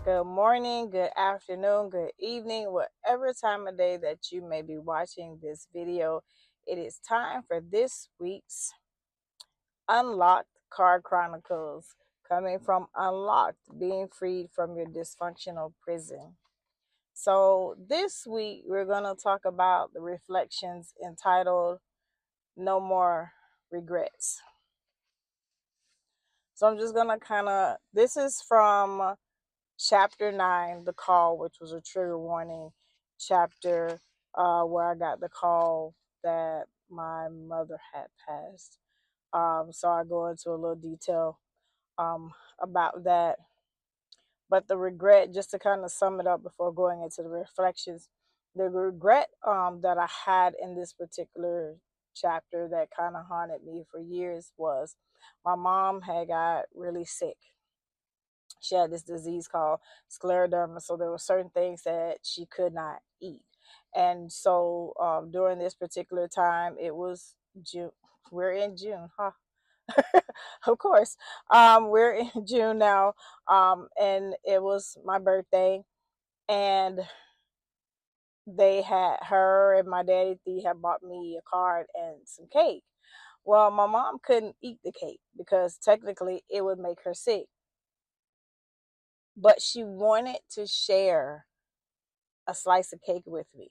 Good morning, good afternoon, good evening, whatever time of day that you may be watching this video. It is time for this week's Unlocked Card Chronicles, coming from Unlocked, being freed from your dysfunctional prison. So, this week we're going to talk about the reflections entitled No More Regrets. So, I'm just going to this is from chapter 9, the call, which was a trigger warning chapter, where I got the call that my mother had passed. So I go into a little detail about that. But the regret, just to kind of sum it up before going into the reflections, the regret that I had in this particular chapter that kind of haunted me for years was my mom had got really sick. She had this disease called scleroderma, so there were certain things that she could not eat. And so during this particular time, it was June. We're in June, huh? Of course. We're in June now, and it was my birthday, and they had her and my daddy had bought me a card and some cake. Well, my mom couldn't eat the cake because technically it would make her sick, but she wanted to share a slice of cake with me.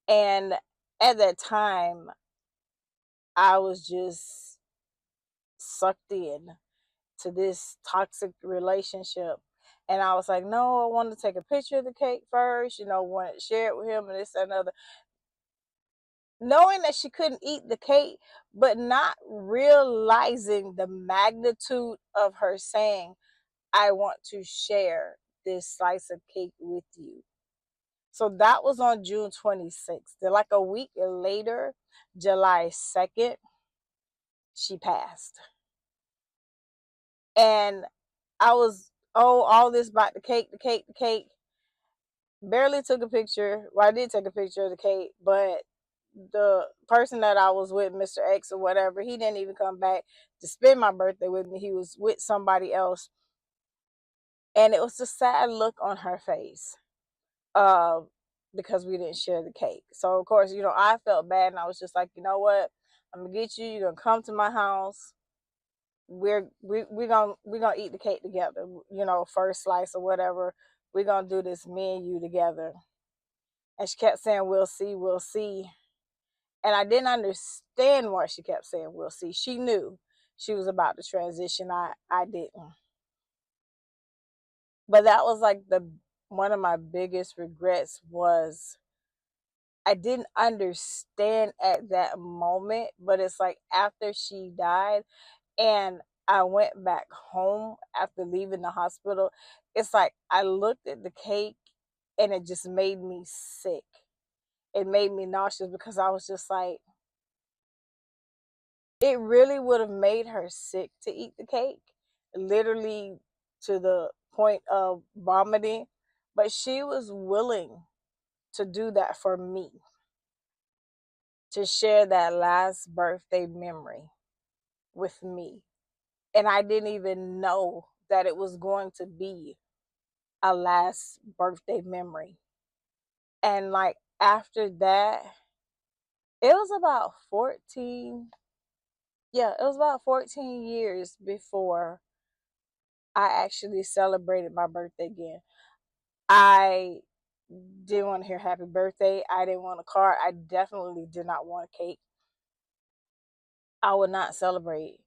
And at that time, I was just sucked in to this toxic relationship. And I was like, no, I want to take a picture of the cake first, want to share it with him and this and another. Knowing that she couldn't eat the cake, but not realizing the magnitude of her saying, I want to share this slice of cake with you. So that was on June 26th. Then like a week later, July 2nd, she passed. And I was, all this about the cake. Barely took a picture. Well, I did take a picture of the cake, but the person that I was with, Mr. X or whatever, he didn't even come back to spend my birthday with me. He was with somebody else. And it was a sad look on her face. Because we didn't share the cake. So of course, I felt bad and I was just like, you know what? I'm gonna get you. You're gonna come to my house. We're gonna eat the cake together. First slice or whatever. We're gonna do this, me and you together. And she kept saying, "We'll see, we'll see." And I didn't understand why she kept saying, "We'll see." She knew she was about to transition. I didn't. But that was like the one of my biggest regrets was I didn't understand at that moment, but it's like after she died and I went back home after leaving the hospital, it's like I looked at the cake and it just made me sick. It made me nauseous because I was just like, it really would have made her sick to eat the cake, literally to the point of vomiting. But she was willing to do that for me, to share that last birthday memory with me. And I didn't even know that it was going to be a last birthday memory. And like after that, it was about 14, yeah, it was about 14 years before I actually celebrated my birthday again. I didn't want to hear happy birthday. I didn't want a card. I definitely did not want a cake. I would not celebrate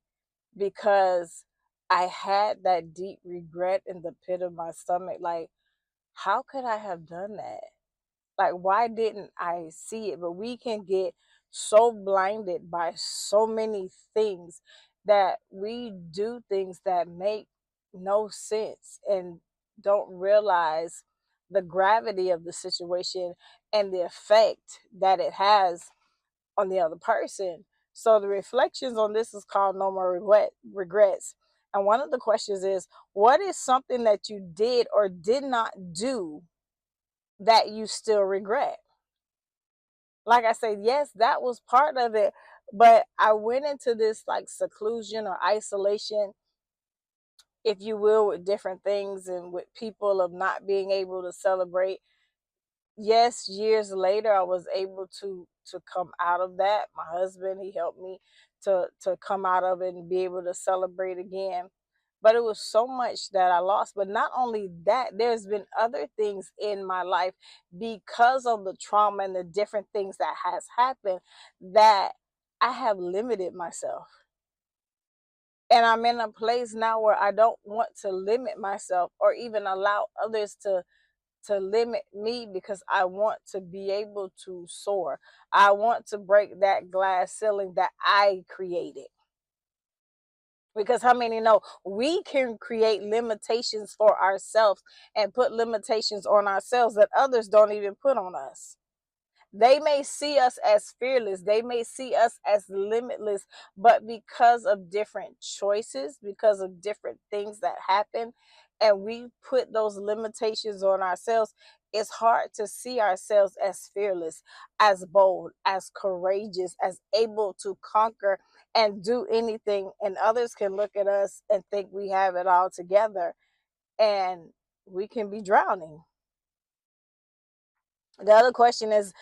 because I had that deep regret in the pit of my stomach. Like, how could I have done that? Like, why didn't I see it? But we can get so blinded by so many things that we do things that make no sense and don't realize the gravity of the situation and the effect that it has on the other person. So the reflections on this is called No More Regrets. And one of the questions is, what is something that you did or did not do that you still regret? Like I said, yes, that was part of it, but I went into this like seclusion or isolation if you will, with different things and with people of not being able to celebrate. Yes, years later I was able to come out of that. My husband, he helped me to come out of it and be able to celebrate again. But it was so much that I lost. But not only that, there's been other things in my life because of the trauma and the different things that has happened that I have limited myself. And I'm in a place now where I don't want to limit myself or even allow others to limit me, because I want to be able to soar. I want to break that glass ceiling that I created. Because how many know we can create limitations for ourselves and put limitations on ourselves that others don't even put on us? They may see us as fearless, they may see us as limitless, but because of different choices, because of different things that happen, and we put those limitations on ourselves, it's hard to see ourselves as fearless, as bold, as courageous, as able to conquer and do anything. And others can look at us and think we have it all together, and we can be drowning. The other question is,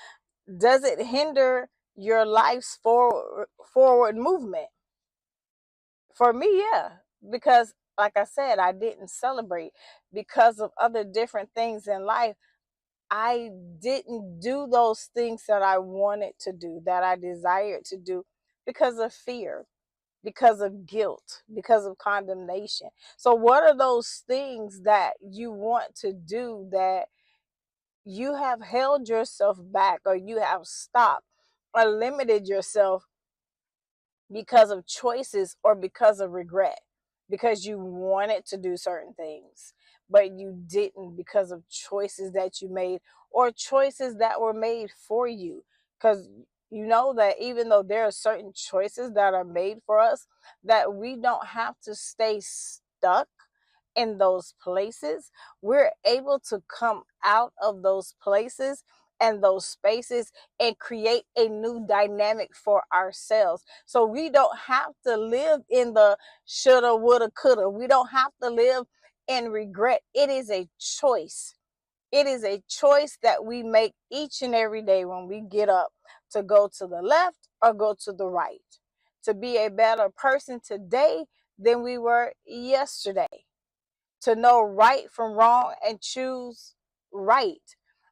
does it hinder your life's forward movement? For me, yeah, because like I said, I didn't celebrate because of other different things in life. I didn't do those things that I wanted to do, that I desired to do, because of fear, because of guilt, because of condemnation. So what are those things that you want to do that you have held yourself back, or you have stopped or limited yourself because of choices or because of regret? Because you wanted to do certain things, but you didn't because of choices that you made, or choices that were made for you. Because you know that even though there are certain choices that are made for us, that we don't have to stay stuck in those places. We're able to come out of those places and those spaces and create a new dynamic for ourselves. So we don't have to live in the shoulda, woulda, coulda. We don't have to live in regret. It is a choice. It is a choice that we make each and every day when we get up, to go to the left or go to the right, to be a better person today than we were yesterday, to know right from wrong and choose right.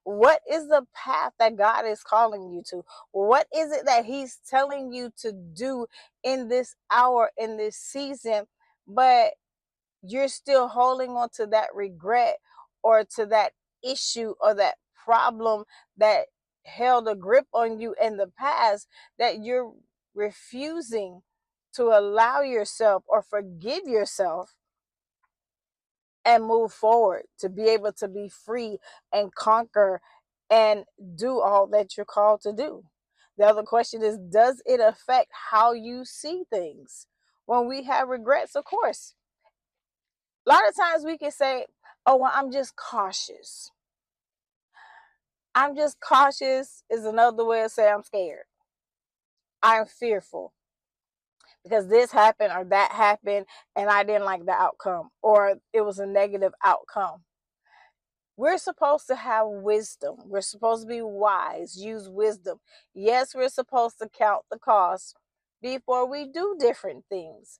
What is the path that God is calling you to? What is it that He's telling you to do in this hour, in this season? But you're still holding on to that regret, or to that issue, or that problem that held a grip on you in the past, that you're refusing to allow yourself or forgive yourself and move forward, to be able to be free and conquer and do all that you're called to do. The other question is, does it affect how you see things? When we have regrets, of course, a lot of times we can say, oh, well, I'm just cautious. I'm just cautious is another way of saying I'm scared. I'm fearful because this happened or that happened and I didn't like the outcome, or it was a negative outcome. We're supposed to have wisdom. We're supposed to be wise, use wisdom. Yes, we're supposed to count the cost before we do different things.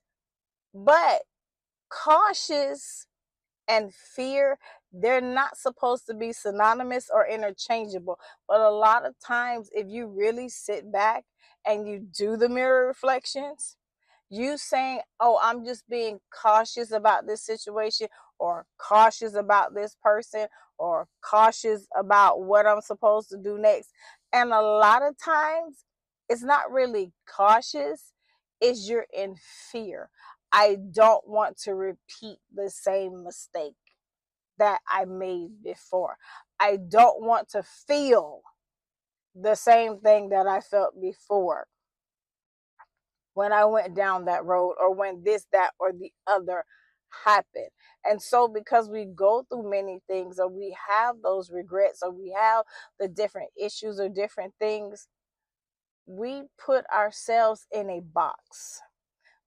But cautious and fear, they're not supposed to be synonymous or interchangeable. But a lot of times, if you really sit back and you do the mirror reflections, you saying, oh, I'm just being cautious about this situation, or cautious about this person, or cautious about what I'm supposed to do next. And a lot of times, it's not really cautious, it's you're in fear. I don't want to repeat the same mistake that I made before. I don't want to feel the same thing that I felt before when I went down that road, or when this, that, or the other happened. And so, because we go through many things, or we have those regrets, or we have the different issues or different things, we put ourselves in a box.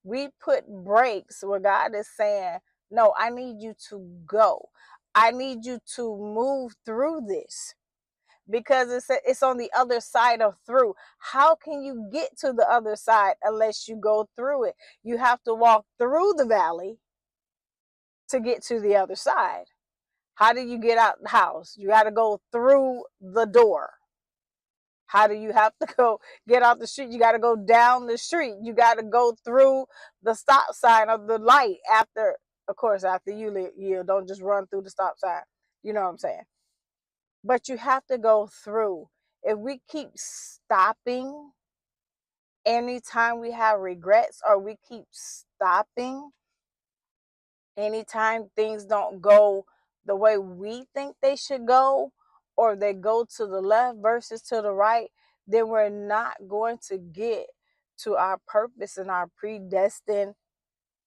We put breaks where God is saying, No, I need you to go. I need you to move through this because it's on the other side of through. How can you get to the other side unless you go through it? You have to walk through the valley to get to the other side. How do you get out the house? You got to go through the door. How do you have to go get out the street? You got to go down the street. You got to go through the stop sign of the light after, of course, after you yield. Don't just run through the stop sign. You know what I'm saying? But you have to go through. If we keep stopping anytime we have regrets, or we keep stopping anytime things don't go the way we think they should go, or they go to the left versus to the right, then we're not going to get to our purpose and our predestined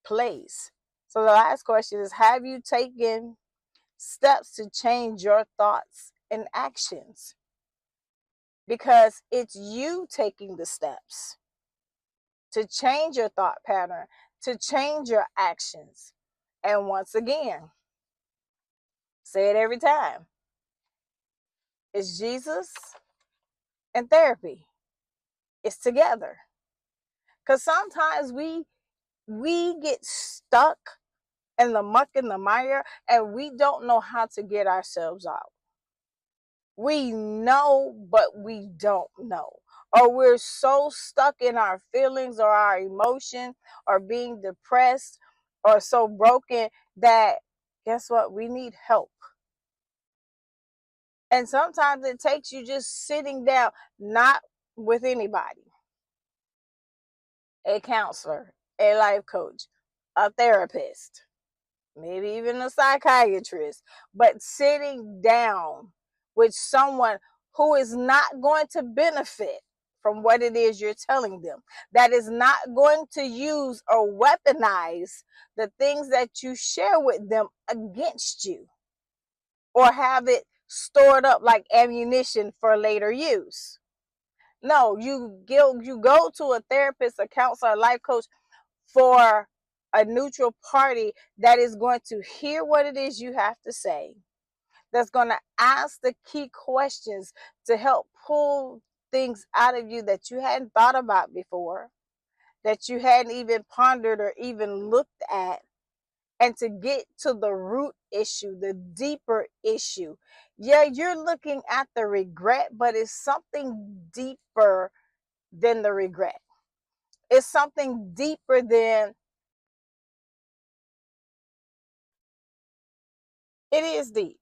place. So the last question is, have you taken steps to change your thoughts and actions? Because it's you taking the steps to change your thought pattern, to change your actions. And once again, say it every time, it's Jesus and therapy. It's together. Because sometimes we get stuck in the muck and the mire, and we don't know how to get ourselves out. We know, but we don't know. Or we're so stuck in our feelings or our emotion or being depressed or so broken that, guess what? We need help. And sometimes it takes you just sitting down, not with anybody, a counselor, a life coach, a therapist, maybe even a psychiatrist, but sitting down with someone who is not going to benefit from what it is you're telling them, that is not going to use or weaponize the things that you share with them against you, or have it stored up like ammunition for later use. No, you go to a therapist, a counselor, a life coach for a neutral party that is going to hear what it is you have to say, that's going to ask the key questions to help pull things out of you that you hadn't thought about before, that you hadn't even pondered or even looked at, and to get to the root issue, the deeper issue. Yeah, you're looking at the regret, but it's something deeper than the regret. It's something deeper than, it is deep.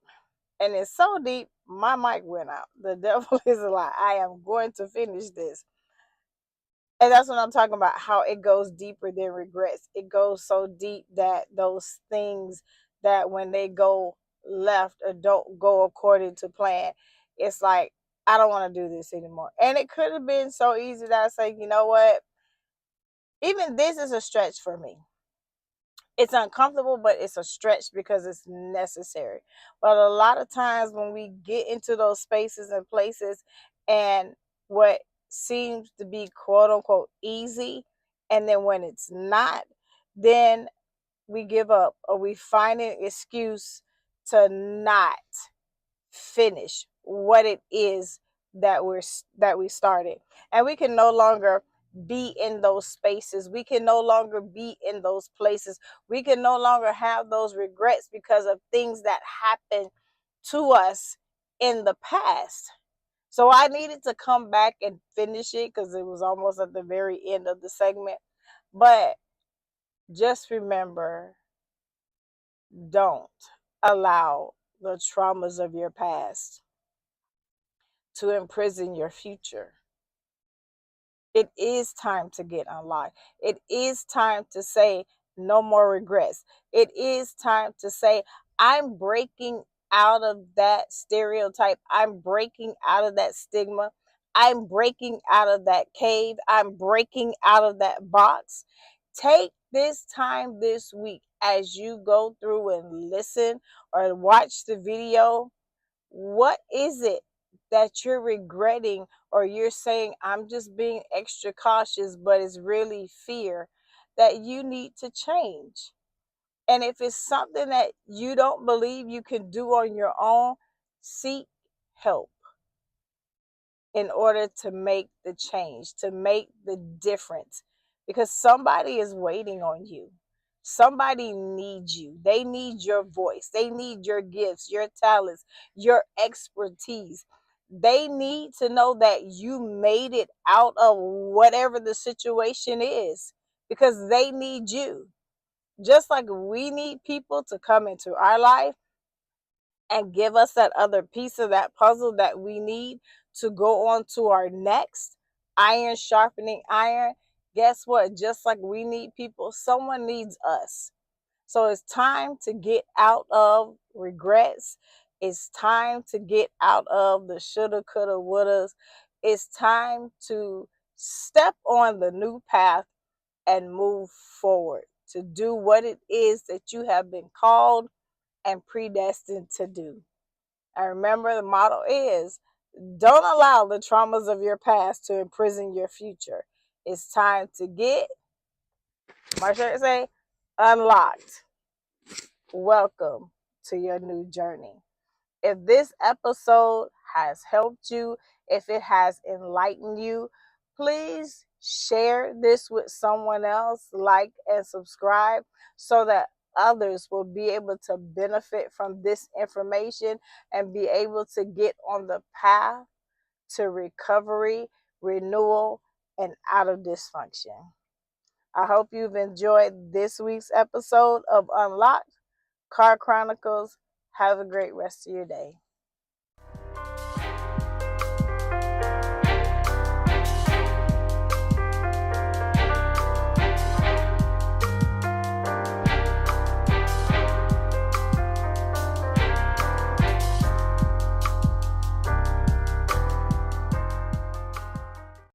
And it's so deep, my mic went out. The devil is a lie. I am going to finish this. And that's what I'm talking about, how it goes deeper than regrets. It goes so deep that those things that when they go left or don't go according to plan, it's like, I don't want to do this anymore. And it could have been so easy that I say, you know what? Even this is a stretch for me. It's uncomfortable, but it's a stretch because it's necessary. But a lot of times when we get into those spaces and places, and what seems to be quote unquote easy, and then when it's not, then we give up, or we find an excuse to not finish what it is that we started. And we can no longer be in those spaces. We can no longer be in those places. We can no longer have those regrets because of things that happened to us in the past. So I needed to come back and finish it because it was almost at the very end of the segment. But just remember, don't allow the traumas of your past to imprison your future. It is time to get unlocked. It is time to say no more regrets. It is time to say, I'm breaking out of that stereotype. I'm breaking out of that stigma. I'm breaking out of that cave. I'm breaking out of that box. Take this time this week as you go through and listen or watch the video. What is it that you're regretting, or you're saying, I'm just being extra cautious, but it's really fear that you need to change? And if it's something that you don't believe you can do on your own, seek help in order to make the change, to make the difference, because somebody is waiting on you. Somebody needs you. They need your voice. They need your gifts, your talents, your expertise. They need to know that you made it out of whatever the situation is, because they need you. Just like we need people to come into our life and give us that other piece of that puzzle that we need to go on to our next iron sharpening iron. Guess what? Just like we need people, someone needs us. So it's time to get out of regrets. It's time to get out of the shoulda, coulda, wouldas. It's time to step on the new path and move forward to do what it is that you have been called and predestined to do. And remember, the motto is, don't allow the traumas of your past to imprison your future. It's time to get, my shirt say, unlocked. Welcome to your new journey. If this episode has helped you, if it has enlightened you, please share this with someone else, like and subscribe, so that others will be able to benefit from this information and be able to get on the path to recovery, renewal, and out of dysfunction. I hope you've enjoyed this week's episode of Unlocked Car Chronicles. Have a great rest of your day.